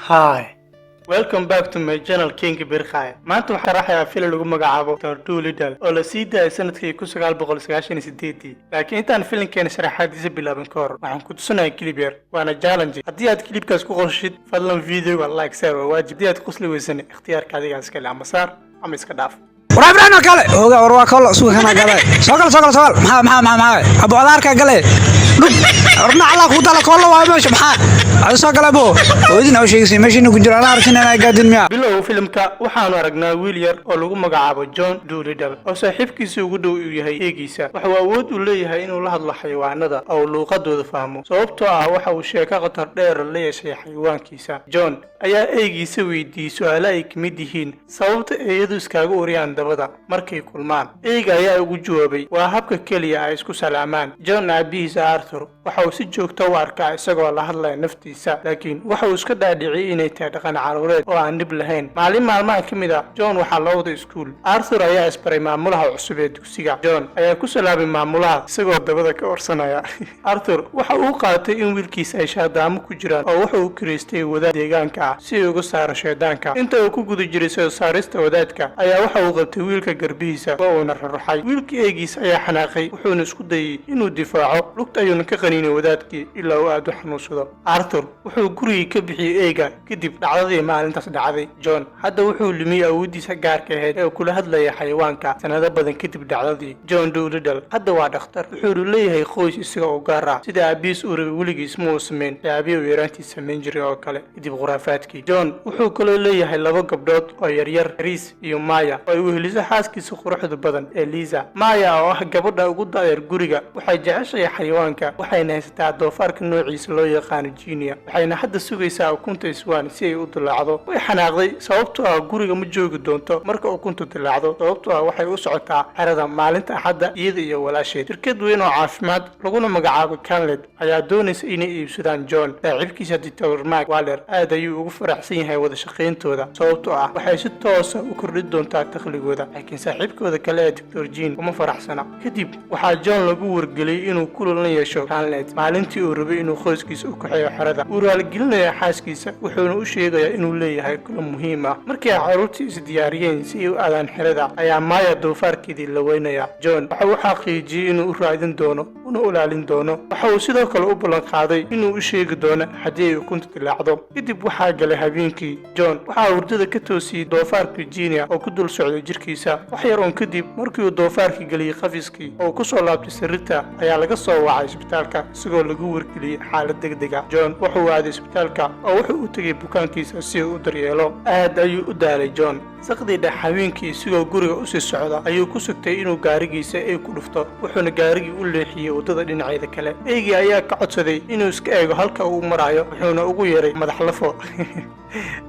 Hi, welcome back to my channel King Birkhaya. Maanta waxaan raaxayaa filim lagu magacaabo Dr. Little oo la sii daayay sanadkii 1998. Laakiin intaan filimkeena sharaxaadiisa bilaabin ka hor, waxaan ku tusinayaa clip yar. Waana challenge. Haddii aad clipkaas ku qorshid, fadlan videoga like share waa waajib. Haddii aad qosli weysan, ikhtiyaarka adiga iska leh ama saar ama iska dhaaf. ورابرنا قال هوغا وروا كل سوق هنا قال سوق ما ابو عذارك قال رنا على كودا كل واي ماشي maxaa ay soo galabo ودينا oo sheegay meeshii ku jira la arkin inay gaadin miya bilow filimka waxaanu aragnaa wiil yar oo lagu magacaabo John Dolittle oo saaxiibkiisa ugu dhow yahay eegiisa waxa uu awood u leeyahay inuu la hadlo xayawaanada oo luuqadooda fahmo sababtoo ah waxa uu sheeko qatar dheer la yeeshay xayawaankiisa John ayaa eegiisa weydiiyay su'aalo ay kamid yihiin sababta eeyadu iskaaga uriyaan dabada markay kulmaan eega ayaa ugu jawaabay waa habka kaliya ay isku salaamaan John aabihiisa Arthur waxa uu si joogto u arkaa isagoo la hadlaya naftiisa laakiin waxa uu iska dhaadhiciyay inay tahay dhaqan caruureed oo aan dib lahayn maalmaha kamid ah John waxa loo waday iskuul Arthur ayaa isbaray maamulaha cusub ee dugsiga John ayaa ku salaamay maamulaha isagoo dabada ka orsanaya Arthur waxa uu qaatay in wiilkiisa ay shaadaamo ku jiraan oo waxa uu kireystay wadaad deegaanka si uu uga saaro shaydaanka inta uu ku guda jiray soo saarista wadaadka ayaa waxa uu qabtay wiilka garbihiisa oo uu raruxay wiilkii eegiisa ayaa xanaaqay wuxuuna isku dayay inuu difaaco lugta ayuu ka qaniinay wadaadkii ilaa uu aad u xanuunsado Arthur wuxuu guriga ka bixiyay eega kadib dhacdadii maalintaas dhacday John hadda wuxuu lumiyay awoodiisa gaarka ahayd ee kula hadlaya xayawaanka sanado badan kadib dhacdadii John Dolittle hadda waa dhakhtar wuxuu leeyahay qoys isaga oo gaar ah sida aabiis uu rabay weligiis ma uusameyn aabiyo yaraantiisa sameyn jiray oo kale kadib khuraafaadkii John wuxuu kaloo leeyahay laba gabdhood oo yaryar Chris iyo Maya oo uu heliso xaaskiisa quruxda badan ee Lisa Maya oo ah gabadha ugu da'yar guriga waxay jeceshahay xayawaanka waxayna haysataa doofaarka noociisa loo yaqaan Genia waxayna hadda sugaysaa ukunta iswaan si ay u dilaacdo way xanaaqday sababtoo ah guriga ma joogi doonto marka ukuntu dilaacdo sababtoo ah waxay u socotaa xerada maalinta axadda iyada iyo walaasheed shirkad weyn oo caafimaad laguna magacaabo Canlet ayaa doonaysa inay iibsadaan John saaxiibkiisa Dr. Mark Waller aad ayuu ugu faraxsan yahay wada shaqayntooda sababtoo ah waxay si toos ah u kordhin doontaa dakhligooda laakiin saaxiibkooda kale ee Dr. Jean uma faraxsana kadib waxaa John lagu wargeliyay inuu kulan la yeesho Canlet maalintii uu rabay inuu qoyskiisa u kaxeeyo xerada uu raalgelinaya xaaskiisa wuxuuna u sheegayaa inuu leeyahay kulan muhiim ah markii ay carruurtii is diyaariyeen si ay u aadaan xerada ayaa Maya doofaarkeedii la weynaya John waxa uu xaqiijiyay inuu u raadin doono una ilaalin doono waxa uu sidoo kale u ballan qaaday inuu u sheegi doono haddii ay ukunta dilaacdo kadib waxaa galay habeenkii John waxa uu hurdada ka toosiyay doofaarka Genia oo ku dul socday jirkiisa wax yar oo kadib markii uu doofaarka galiyay qafiskii oo ku soo laabtay sariirta ayaa laga soo wacay isbitaalka isagoo lagu wargeliyay xaalad degdeg ah John wuxuu aaday isbitaalka oo wuxuu u tagay bukaankiisa si uu u daryeelo aad ayuu u daalay John saqdii habeenkii isagoo guriga u sii socda ayuu ku sugtay inuu gaarigiisa ay ku dhufto wuxuuna gaarigii u leexiyay wadada dhinaceeda kale eegi ayaa ka codsaday inuu iska eego halka uu marayo wuxuuna ugu yeeray madax lafo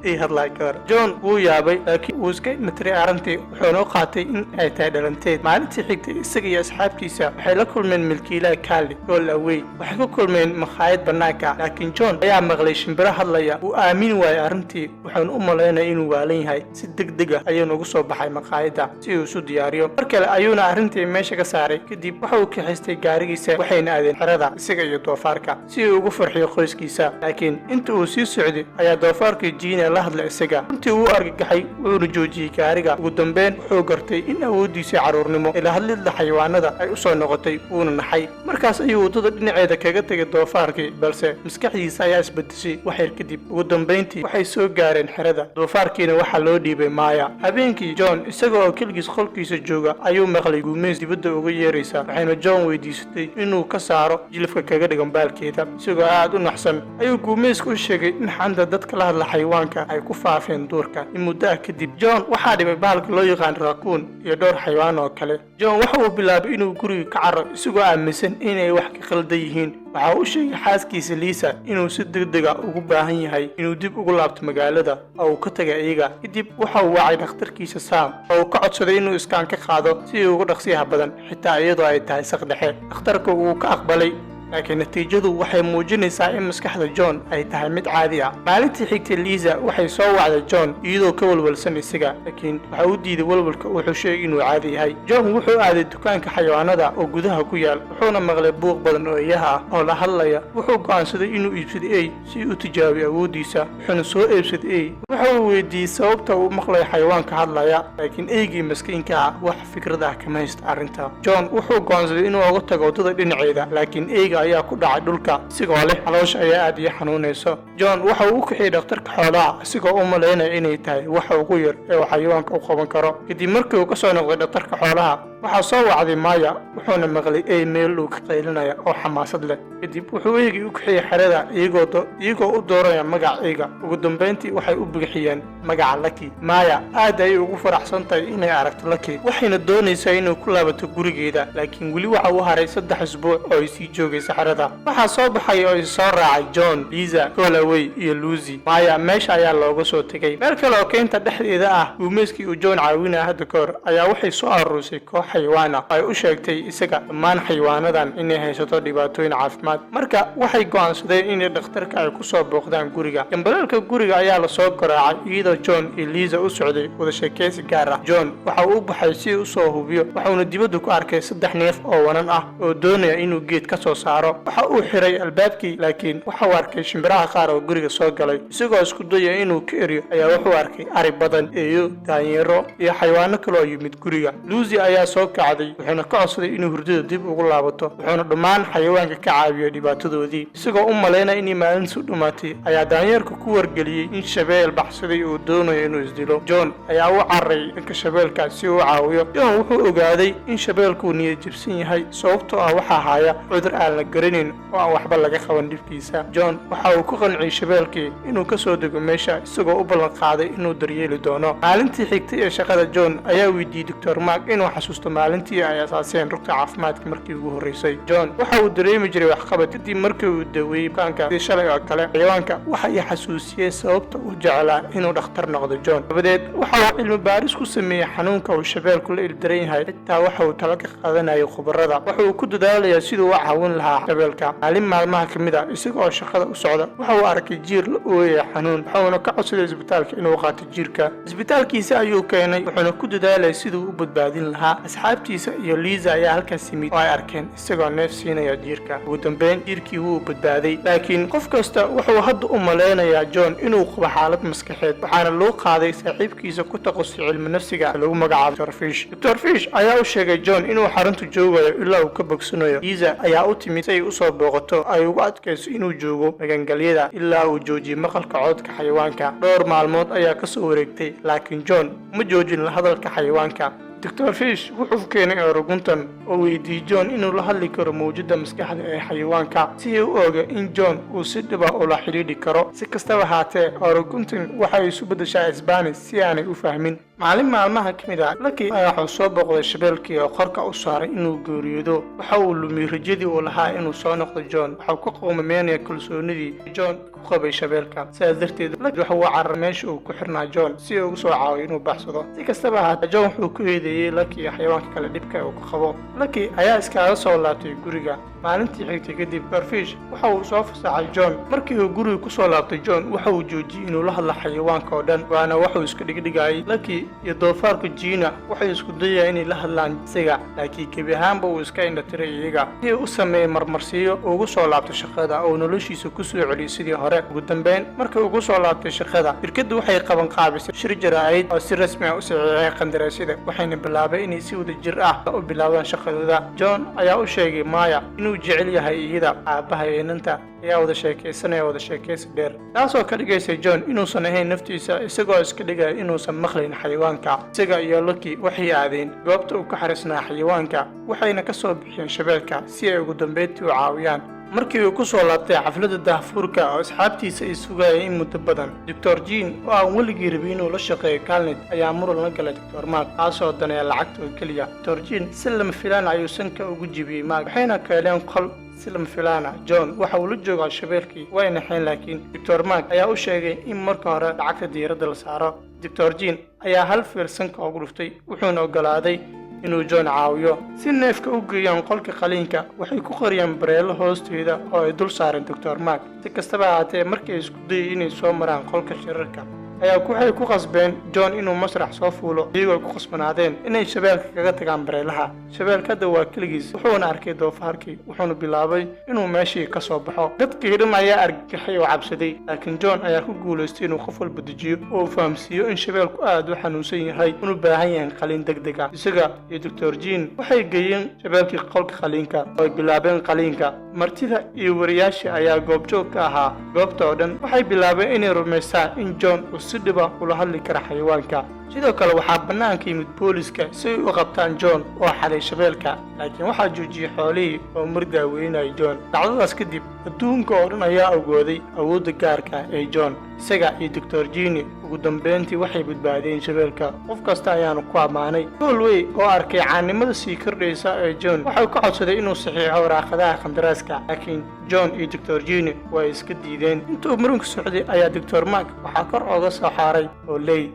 ay hadlay kar John wuu yaabay laakiin uu iska matray arintii wuxuuna u qaatay in ay tahay dhalanteed maalintii xigtay isaga iyo asxaabtiisa waxay la kulmeen milkiilaha Kali gool away waxay ku kulmeen makhaayad banaanka laakiin John ayaa maqlay shimbiro hadlaya uu aamin waayay arintii wuxuuna u maleynay inuu waalan yahay si degdeg ah ayuu ugu soo baxay makhaayada si uu isu diyaariyo markale ayuuna arintii meesha ka saaray kadib waxa uu kaxistay gaarigiisa waxayna aadeen xerada isaga iyo doofaarka si uu ugu farxiyo qoyskiisa laakiin inta uu sii socday ayaa doofaarka Genia la hadlay isaga intii uu argagaxay wuxuu joojiyay gaariga ugu dambeyn wuxuu gartay in awoodiisa caruurnimo ila hadlida xayawaanada ay u soo noqotay uuna naxay markaas ayuu wadada dhinaceeda kaga tagay doofaarkii balse maskaxdiisa ayaa isbedeshay wax yar kadib ugu dambeyntii waxay soo gaareen xerada doofaarkiina waxa loo dhiibay Maya habeenkii John isagoo kaligiis qolkiisa jooga ayuu maqlay guumeys dibadda uga yeeraysa waxayna John weydiisatay inuu ka saaro jilifka kaga dhigan baalkeeda isagoo aad u naxsan ayuu guumeysku u sheegay in xanta dadka la hadla xayawaanka ay ku faafeen duurka in muddo kadib John waxa dhibay baalka loo yaqaan raccoon iyo dhowr xayawaan oo kale John waxa uu bilaabay inuu guriga ka carro isagoo aaminsan inay wax ka khaldan yihiin waxa uu sheegay xaaskiisa Lisa inuu si degdeg ah ugu baahan yahay inuu dib ugu laabto magaalada oo uu ka tagay iyaga kadib waxa uu wacay dhakhtarkiisa Sam oo uu ka codsaday inuu iskaan ka qaado si uu ugu dhaqsiyaha badan xitaa iyadoo ay tahay saq dhexe dhakhtarku uu ka aqbalay laakiin natiijadu waxay muujinaysaa in maskaxda John ay tahay mid caadi ah. maalintii xigtay Lisa waxay soo wacday John iyadoo ka walwalsan isaga, laakiin waxa uu diiday walwalka wuxuu sheegay inuu caadi yahay. John wuxuu aaday dukaanka xayawaanada oo gudaha ku yaal, wuxuuna maqlay buuq badan oo eeyaha ah oo la hadlaya. wuxuu go'aansaday inuu iibsado eey si uu tijaabiyo awoodiisa, wuxuuna soo iibsaday eey. waxa uu weydiiyey sababta uu maqlayo xayawaanka hadlaya, laakiin eeygii maskiinka ah wax fikrad ah kama haysta arrinta. John wuxuu go'aansaday inuu uga tago waddada dhinaceeda, laakiin eeyga ayaa ku dhacay dhulka isigoo leh caloosha ayaa aad ii xanuunayso. John waxa uu u kaxeeyey dhakhtarka xoolaha isigoo u malaynaya inay tahay waxa ugu yar ee uu xayawaanka u qaban karo. kadib markii uu ka soo noqday dhakhtarka xoolaha, waxaa soo wacday Maya, wuxuuna maqlay eey meel uu ka qaylinaya oo xamaasad leh. kadib wuxuu eeygii u kaxeeyey xerada iyagoo u dooraya magaca eeyga. ugu dambeyntii waxay u bixiyeen magaca Lucky. Maya aad ayay ugu faraxsan tahay inay aragto Lucky, waxayna doonaysaa inay ku laabato gurigeeda, laakiin weli waxa uu haray 3 isbuuc oo ay sii joogaysa xerada. waxaa soo baxay oo soo raacay John, Lisa, Calloway iyo Lucy. Maya meesha ayaa looga soo tegay. meel kale oo keenta dhexdeeda ah, guumayskii uu John caawinaya hadda ka hor ayaa waxay soo aruurisay koox xayawaan ah. ay u sheegtay isaga dhammaan xayawaanadan inay haysato dhibaatooyin caafimaad. marka waxay go'aansadeen inay dhakhtarka ay ku soo booqdaan guriga. gambalaalka guriga ayaa la soo garaacay iyadoo John iyo Lisa u socday wada sheekaysi gaar ah. John waxa uu u baxay si uu u soo hubiyo, waxauna dibadda ku arkay 3 neef oo wanan ah oo doonaya inuu geed ka soo saaro. waxa uu xiray albaabkii, laakiin waxa uu arkay shimbiraha qaar oo guriga soo galay. isagoo isku dayaya inuu ka eriyo ayaa wuxuu arkay ari badan, eeyo, daanyeero iyo xayawaano kale oo yimid guriga. Lucy ayaa soo kacday, wuxuuna ka codsaday inuu hurdada dib ugu laabato, wuxuuna dhammaan xayawaanka ka caawiyo dhibaatadoodii. isagoo u malaynaya inay maalintu dhumaatay ayaa daanyeerka ku wargeliyey in shabeel baxsaday uu doonayo inuu isdilo. John ayaa u cararay dhanka shabeelka si uu u caawiyo. John wuxuu ogaaday in shabeelku niyad jabsan yahay sababtoo ah waxaa haya cudur aan la garanayn oo aan waxba laga qaban dhibkiisa. John waxa uu ku qanciyey shabeelkii inuu ka soo dego meesha, isagoo u ballan qaaday inuu daryeeli doono. maalintii xigtay ee shaqada, John ayaa weydiiyey Dr. Mark inuu xasuusto maalintii ay asaaseen rugta caafimaadka markii ugu horreysay. John waxa uu dareemi jiray waxqabad kadib markii uu daweeyey bukaanka sidii shalay oo kale. xayawaanka waxa ay xasuusiyeen sababta uu jeclaa inuu dhakhtar noqdo. John dabadeed waxa uu cilmi baaris ku sameeyey xanuunka uu shabeelku la ildaran yahay, xitaa waxa uu talo ka qaadanayay khubarada. waxa uu ku dadaalayaa siduu u caawin lahaa shabeelka. maalin maalmaha ka mid ah, isagoo shaqada u socda, waxa uu arkay jiir la ooyaya xanuun, wuxuuna ka codsaday isbitaalka inuu qaato jiirka. isbitaalkiisa ayuu keenay, wuxuuna ku dadaalayay siduu u badbaadin lahaa. asxaabtiisa iyo Lisa ayaa halkaas yimid oo ay arkeen isagoo neef siinaya jiirka. ugu dambeyn jiirkii wuu badbaaday, laakiin qof kasta wuxuu hadda u malaynayaa John inuu qabo xaalad maskaxeed. waxaana loo qaaday saaxiibkiisa ku takhasusay cilmi nafsiga lagu magacaabo Dr. Fish. Dr. Fish ayaa u sheegay John inuu xarunta joogayo ilaa uu ka bogsanayo. Lisa ayaa u timid si ay u soo booqato, ay ugu adkayso inuu joogo magangalyada ilaa uu joojiyo maqalka codka xayawaanka. dhowr maalmood ayaa ka soo wareegtay, laakiin John ma joojin la hadalka xayawaanka. Dr. Fish wuxuu keenay Oroguntan oo weydiiyey John inuu la hadli karo mawjadda maskaxda ee xayawaanka si uu oga in John uu si dhib ah ula xiriiri karo. si kastaba haatee, Oroguntan waxay isu beddeshaa Isbaanish si aanay u fahmin. maalin maalmaha ka mid ah, Lucky ayaa soo booqday shabeelkii oo qorka u saaray inuu geeriyoodo. waxa uu lumiyey rajadii uu lahaa inuu soo noqdo. John waxa uu ka qowmameynaya kalsoonidii John ku qabay shabeelka. sidaas darteed, Lucky waxa uu cararay meesha uu ku xirnaa John si uu ugu soo caawiyo inuu baxsado. si kastaba haatee, John wuxuu ku eedeeyey Lucky iyo xayawaanka kale dhibka uu ka qabo. Lucky ayaa iskaga soo laabtay guriga. maalintii xigtay kadib, Dr. Fish waxa uu soo fasaxay John. markii uu guriga ku soo laabtay, John waxa uu joojiyey inuu la hadlo xayawaanka oo dhan, waana waxa uu iska dhigdhigayay. Lucky iyo doofaarka Gina waxay isku dayayaan inay la hadlaan isaga, laakiin gebi ahaanba uu iska indhatiray iyaga. si uu u sameeyey marmarsiyo ugu soo laabto shaqada oo noloshiisa ku soo celiyay sidii hore. ugu dambeyn, markii uu ku soo laabtay shaqada, shirkaddu waxay qaban qaabisay shir jaraa'id oo si rasmi ah u saxiixay qandaraasyada, waxayna bilaabay inay si wada jir ah u bilaabaan shaqadooda. John ayaa u sheegay Maya inuu jecel yahay iyada. aabaha iyo inanta ayaa wada sheekaysi dheer, taasoo ka dhigaysa John inuusan ahayn naftiisa, isagoo iska dhigaya inuusan maqlayn xayawaanka. isaga iyo Lucky waxay aadeen goobta uu ka xariisnaa xayawaanka, waxayna ka soo bixiyeen shabeelka si ay ugu dambeyntii u caawiyaan. markii uu ku soo laabtay xafladda daahfurka oo asxaabtiisa ay sugayeen in muddo badan, Dr. Jean oo aan weligii rabin inuu la shaqeeyo Calnet ayaa muran la galay Dr. Mark, kaasoo daneeya lacagta oo keliya. Dr. Jean si lama filaan ayuu sanka ugu jibiyey Mark, waxayna keeneen qol si lama filaan ah. John waxa uu la joogaa shabeelkii, way naxeen, laakiin Dr. Mark ayaa u sheegay in marka hore lacagta diiradda la saaro. Dr. Jean ayaa hal fiir sanka ugu dhuftay, wuxuuna ogolaaday inuu John caawiyo si neefka u geeyaan qolka qaliinka waxay ku qariyaan bareelo hoosteeda oo ay dul saareen Dr. Mark si kastaba ahaatee markay isku dayay inay soo maraan qolka shirarka ayaa waxay ku qasbeen John inuu masrax soo fuulo iyagoo ku qasbanaadeen inay shabeelka kaga tagaan bareelaha shabeelkada waa kaligiis wuxuuna arkay doofaarkii wuxuuna bilaabay inuu meeshii ka soo baxo dadkii dhan ayaa argagaxay oo cabsaday laakiin John ayaa ku guuleystay inuu qof walba dejiyo oo fahamsiiyo in shabeelku aad u xanuunsan yahay inuu baahan yahay qaliin degdeg ah isaga iyo Dr. Jean waxay geeyeen shabeelkii qolka qaliinka oo bilaabeen qaliinka martida iyo wariyaasha ayaa goobjoog ka ahaa goobta oo dhan waxay bilaabeen inay rumaystaan in John si dhiba ula hadli kara xayawaanka sidoo kale waxaa bannaanka yimid booliska si ay u qabtaan John oo xalay shabeelka laakiin waxaa joojiyay xoolihii oo mardaa weynay John dhacdadaas kadib adduunka oo dhan ayaa ogaaday awoodda gaarka ee John isaga iyo Dr. Jean ugu dambeyntii waxay badbaadeen shabeelka qof kasta ayaanu ku amaanay Holloway oo arkay caanimada sii kordhaysa ee John waxay ka codsaday inuu saxiixo waraaqadaha qandaraaska laakiin John iyo Dr. Jean way iska diideen intuu muranka socday ayaa Dr. Mark waxaa kor uga soo xaaray oo leey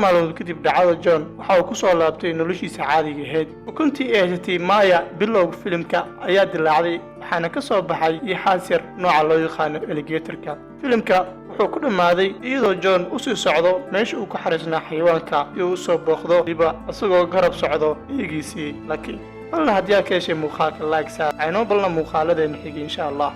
maalmood kadib dhacdo John waxa uu ku soo laabtay noloshiisa caadiga ahayd ukuntii ay haysatay Maya bilowga filimka ayaa dilaacday waxaana ka soo baxay yaxaas yar nooca loo yaqaano alligator-ka filimka wuxuu ku dhamaaday iyadoo John u sii socdo meesha uu ku xariisnaa xayawaanka iyo u soo booqdo diba asagoo garab socdo iyagiisii laakiin balna haddii aad ka heshay muuqaalka like saar aynu balna muuqaaladeena xigay insha Allah